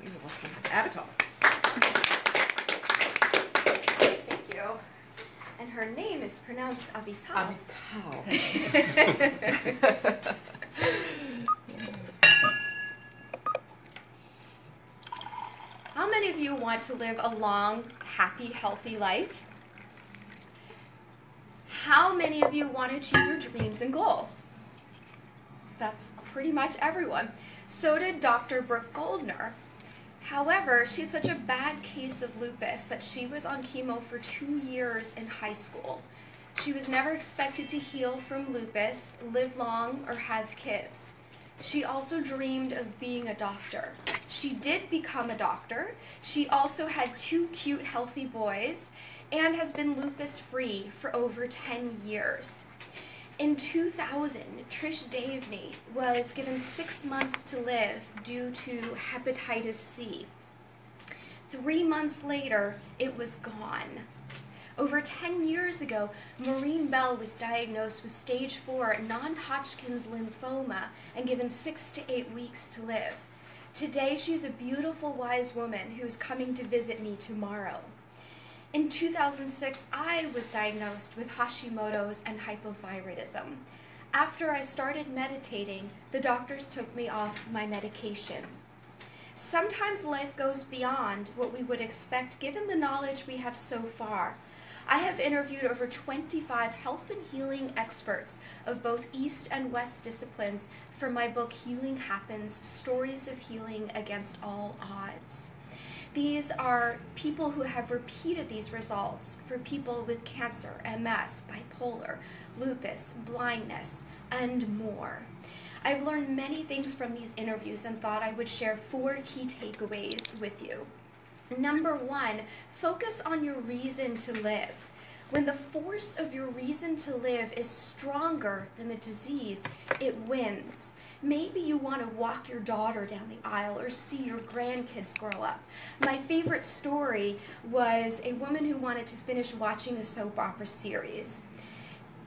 You're welcome. Avatar. Thank you. And her name is pronounced Avital. Avital. How many of you want to live a long, happy, healthy life? How many of you want to achieve your dreams and goals? That's pretty much everyone. So did Dr. Brooke Goldner. However, she had such a bad case of lupus that she was on chemo for 2 years in high school. She was never expected to heal from lupus, live long, or have kids. She also dreamed of being a doctor. She did become a doctor. She also had 2 cute, healthy boys and has been lupus-free for over 10 years. In 2000, Trish Davney was given 6 months to live due to hepatitis C. 3 months later, it was gone. Over 10 years ago, Maureen Bell was diagnosed with stage 4 non-Hodgkin's lymphoma and given 6 to 8 weeks to live. Today, she's a beautiful, wise woman who is coming to visit me tomorrow. In 2006, I was diagnosed with Hashimoto's and hypothyroidism. After I started meditating, the doctors took me off my medication. Sometimes life goes beyond what we would expect given the knowledge we have so far. I have interviewed over 25 health and healing experts of both East and West disciplines for my book, Healing Happens: Stories of Healing Against All Odds. These are people who have repeated these results for people with cancer, MS, bipolar, lupus, blindness, and more. I've learned many things from these interviews and thought I would share 4 key takeaways with you. Number 1, focus on your reason to live. When the force of your reason to live is stronger than the disease, it wins. Maybe you want to walk your daughter down the aisle or see your grandkids grow up. My favorite story was a woman who wanted to finish watching a soap opera series.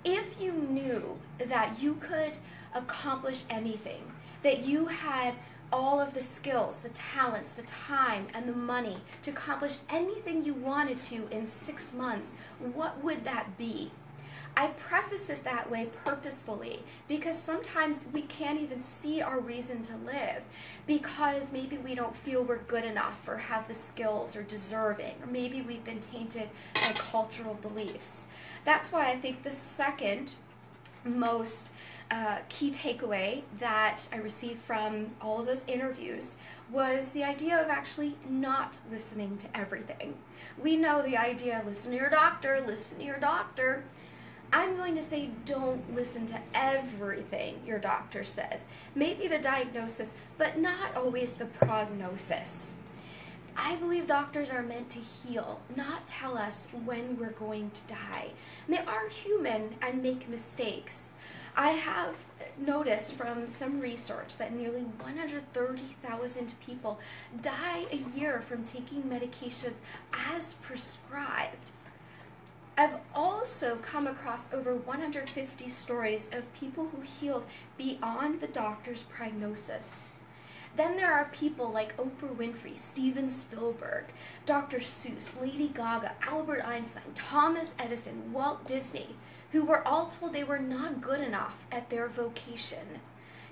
If you knew that you could accomplish anything, that you had all of the skills, the talents, the time, and the money to accomplish anything you wanted to in 6 months, what would that be? I preface it that way purposefully because sometimes we can't even see our reason to live because maybe we don't feel we're good enough or have the skills or deserving, or maybe we've been tainted by cultural beliefs. That's why I think the second most key takeaway that I received from all of those interviews was the idea of actually not listening to everything. We know the idea, listen to your doctor, listen to your doctor. I'm going to say don't listen to everything your doctor says. Maybe the diagnosis, but not always the prognosis. I believe doctors are meant to heal, not tell us when we're going to die. And they are human and make mistakes. I have noticed from some research that nearly 130,000 people die a year from taking medications as prescribed. I've also come across over 150 stories of people who healed beyond the doctor's prognosis. Then there are people like Oprah Winfrey, Steven Spielberg, Dr. Seuss, Lady Gaga, Albert Einstein, Thomas Edison, Walt Disney, who were all told they were not good enough at their vocation.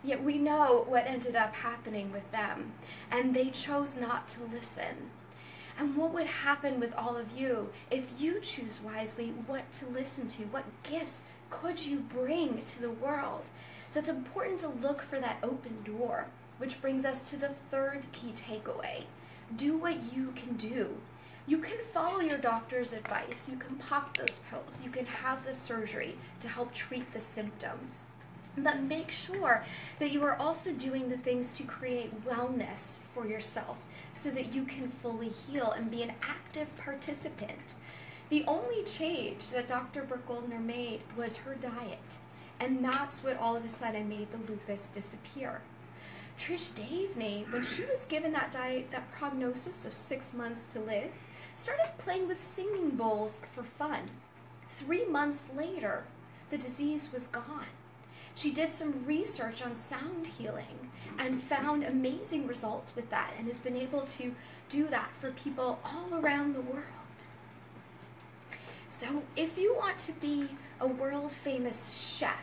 Yet we know what ended up happening with them, and they chose not to listen. And what would happen with all of you if you choose wisely what to listen to? What gifts could you bring to the world? So it's important to look for that open door, which brings us to the third key takeaway. Do what you can do. You can follow your doctor's advice. You can pop those pills. You can have the surgery to help treat the symptoms. But make sure that you are also doing the things to create wellness for yourself so that you can fully heal and be an active participant. The only change that Dr. Brooke Goldner made was her diet, and that's what all of a sudden made the lupus disappear. Trish Davney, when she was given that diet, that prognosis of 6 months to live, started playing with singing bowls for fun. 3 months later, the disease was gone. She did some research on sound healing and found amazing results with that, and has been able to do that for people all around the world. So if you want to be a world famous chef,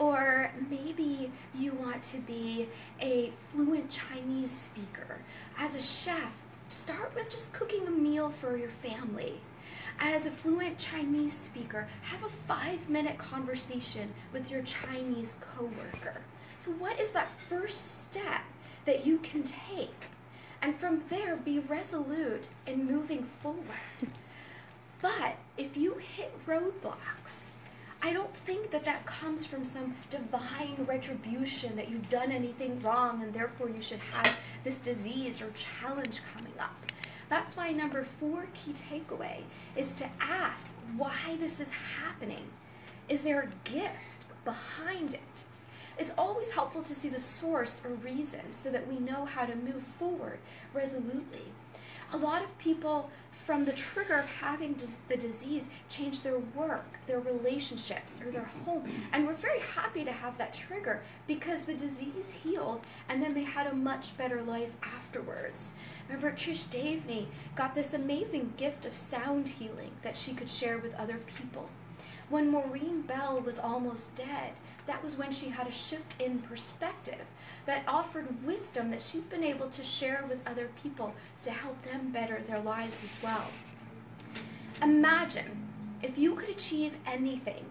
or maybe you want to be a fluent Chinese speaker, as a chef, start with just cooking a meal for your family. As a fluent Chinese speaker, have a 5-minute conversation with your Chinese coworker. So what is that first step that you can take? And from there, be resolute in moving forward. But if you hit roadblocks, I don't think that that comes from some divine retribution that you've done anything wrong and therefore you should have this disease or challenge coming up. That's why number 4 key takeaway is to ask why this is happening. Is there a gift behind it? It's always helpful to see the source or reason so that we know how to move forward resolutely. A lot of people, from the trigger of having the disease, change their work, their relationships, or their home. And we're very happy to have that trigger because the disease healed and then they had a much better life afterwards. Remember, Trish Davney got this amazing gift of sound healing that she could share with other people. When Maureen Bell was almost dead, that was when she had a shift in perspective that offered wisdom that she's been able to share with other people to help them better their lives as well. Imagine if you could achieve anything